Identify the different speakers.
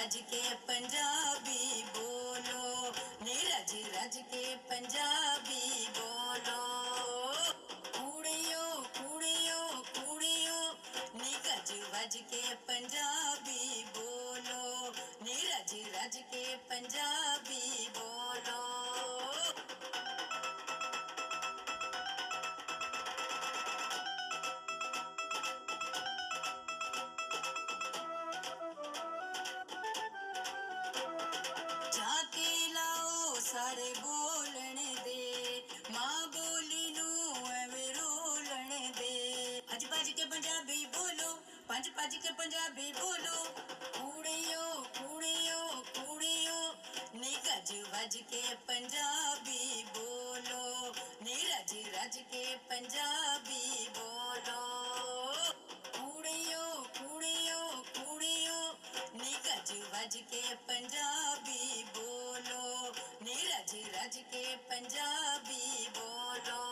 Speaker 1: भज के पंजाबी बोलो, नी रज रज के पंजाबी बोलो। कुड़ियो कुड़ियो कुड़ियो, नी गज वज के पंजाबी बोलो, नी रज रज के पंजाबी बोलो। झाके लाओ सारे बोलण दे, मां बोली नू एवें रोलण दे। भज भज के पंजाबी बोलो, भज भज के पंजाबी बोलो। कुड़ियो कुड़ियो कुड़ियो, नी गज वज के पंजाबी बोलो, नी रज रज के पंजाबी बोलो। कुड़ियो कुड़ियो कुड़ियो, नी गज वज के पंजाबी बोलो, नी रज रज के पंजाबी बोलो।